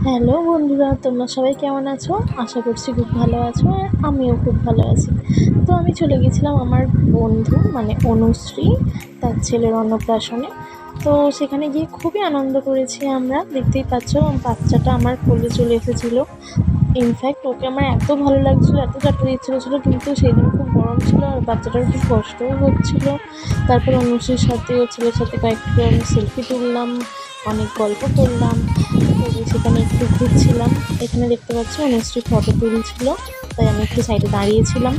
Hello বন্ধুরা, তোমরা সবাই কেমন আছো? আশা করছি খুব ভালো আছো, আর আমিও খুব ভালো আছি। তো আমি চলে গেছিলাম আমার বন্ধু মানে অনুশ্রী, তার ছেলের অন্নপ্রাশনে। তো সেখানে গিয়ে খুবই আনন্দ করেছি আমরা। দেখতেই পাচ্ছ, বাচ্চাটা আমার কোলে চলে এসেছিলো। ইনফ্যাক্ট ওকে আমার এত ভালো লাগছিলো, এত চাপড়ে ইচ্ছে ছিল, কিন্তু সেই দিন খুব গরম ছিল আর বাচ্চাটার খুব কষ্টও হচ্ছিলো। তারপর অনুশ্রীর সাথে ও ছেলের সাথে কয়েকটা আমি সেলফি তুললাম, অনেক গল্প করলাম। সেখানে একটু ঘুরছিলাম। এখানে দেখতে পাচ্ছি অনুশ্রী ফটো তুলছিল, তাই আমি একটু সাইডে দাঁড়িয়েছিলাম।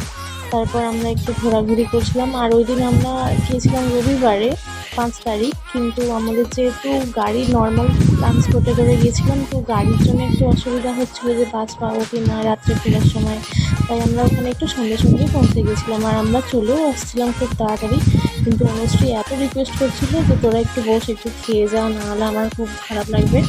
তারপর আমরা একটু ঘোরাঘুরি করছিলাম। আর ওই দিন আমরা গিয়েছিলাম রবিবারে, 5 তারিখ, কিন্তু আমাদের যেহেতু গাড়ি নর্মাল ট্রান্সপোর্টে করে গিয়েছিলাম, তো গাড়ির জন্য একটু অসুবিধা হচ্ছিলো যে বাস পাবো কি না রাত্রে ফেরার সময়। তাই আমরা ওখানে একটু সঙ্গে সঙ্গেই পৌঁছে গেছিলাম, আর আমরা চলেও আসছিলাম খুব তাড়াতাড়ি। কিন্তু অনুশ্রী এত রিকোয়েস্ট করছিল যে তোরা একটু বস, একটু খেয়ে যা, নাহলে আমার খুব খারাপ লাগবে।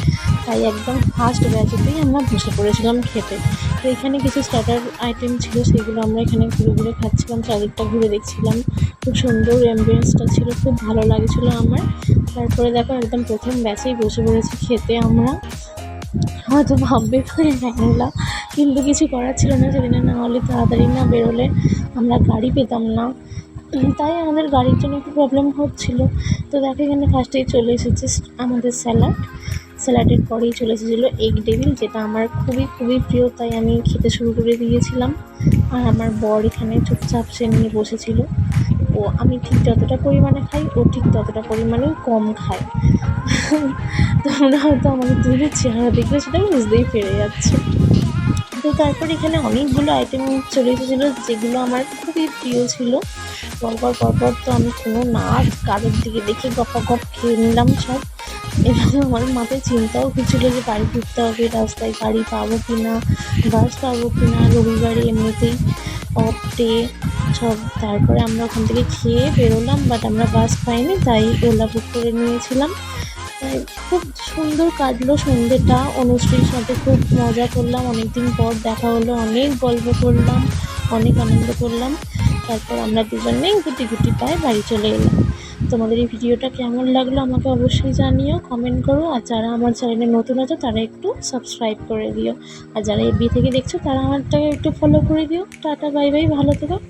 তাই একদম ফার্স্ট ব্যাচেতেই আমরা বসে পড়েছিলাম খেতে। তো এখানে কিছু স্টার্টার আইটেম ছিল, সেগুলো আমরা এখানে ঘুরে ঘুরে খাচ্ছিলাম, চারিদিকটা ঘুরে দেখছিলাম। খুব সুন্দর অ্যাম্বিয়েন্সটা ছিল, খুব ভালো লাগছিলো আমার। তারপরে দেখো একদম প্রথম ব্যাচেই বসে পড়েছি খেতে আমরা। হয়তো ভাববে হ্যাংলা, কিন্তু কিছু করার ছিল না। সেদিনে না হলে তাড়াতাড়ি না বেরোলে আমরা গাড়ি পেতাম না, তাই আমাদের গাড়ির জন্য একটু প্রবলেম হচ্ছিলো। তো দেখো এখানে ফার্স্টেই চলে এসেছে আমাদের স্যালাডের পরেই চলে এসেছিলো এগ ডেভিল, যেটা আমার খুবই খুবই প্রিয়, তাই আমি খেতে শুরু করে দিয়েছিলাম। আর আমার বর এখানে চুপচাপ সে নিয়ে বসেছিল। ও আমি ঠিক যতটা পরিমাণে খাই, ও ঠিক ততটা পরিমাণেই কম খায়। তোমরা হয়তো আমাদের দুজনের চেহারা দেখলে সেটা বুঝতেই পেরে যাচ্ছে। তো তারপর এখানে অনেকগুলো আইটেম চলে এসেছিলো, যেগুলো আমার খুবই প্রিয় ছিল। পরপর তো আমি কোনো না কারোর দিকে দেখে গপ খেয়ে নিলাম সব। এবং আমার মাথায় চিন্তাও হচ্ছিলো যে বাড়ি ফিরতে হবে, রাস্তায় গাড়ি পাবো কি না, বাস পাবো কি না। রবিবারে এমনিতেই অফ ডে সব। তারপরে আমরা ওখান থেকে খেয়ে বেরোলাম, বাট আমরা বাস পাইনি, তাই ওলা বুক করে নিয়েছিলাম। তাই খুব সুন্দর কাটলো সন্ধ্যেটা। অনুশ্রীর সাথে খুব মজা করলাম, অনেকদিন পর দেখা হলো, অনেক গল্প করলাম, অনেক আনন্দ করলাম। তারপর আমরা দুজনেই গুটি পায়ে বাড়ি চলে এলাম। তোমাদের এই ভিডিওটা কেমন লাগলো আমাকে অবশ্যই জানিও, কমেন্ট করো। আর যারা আমার চ্যানেলে নতুন আছো তারা একটু সাবস্ক্রাইব করে দিও, আর যারা এফবি থেকে দেখছো তারা আমারটাকে একটু ফলো করে দিও। টাটা, বাই বাই, ভালো থেকো।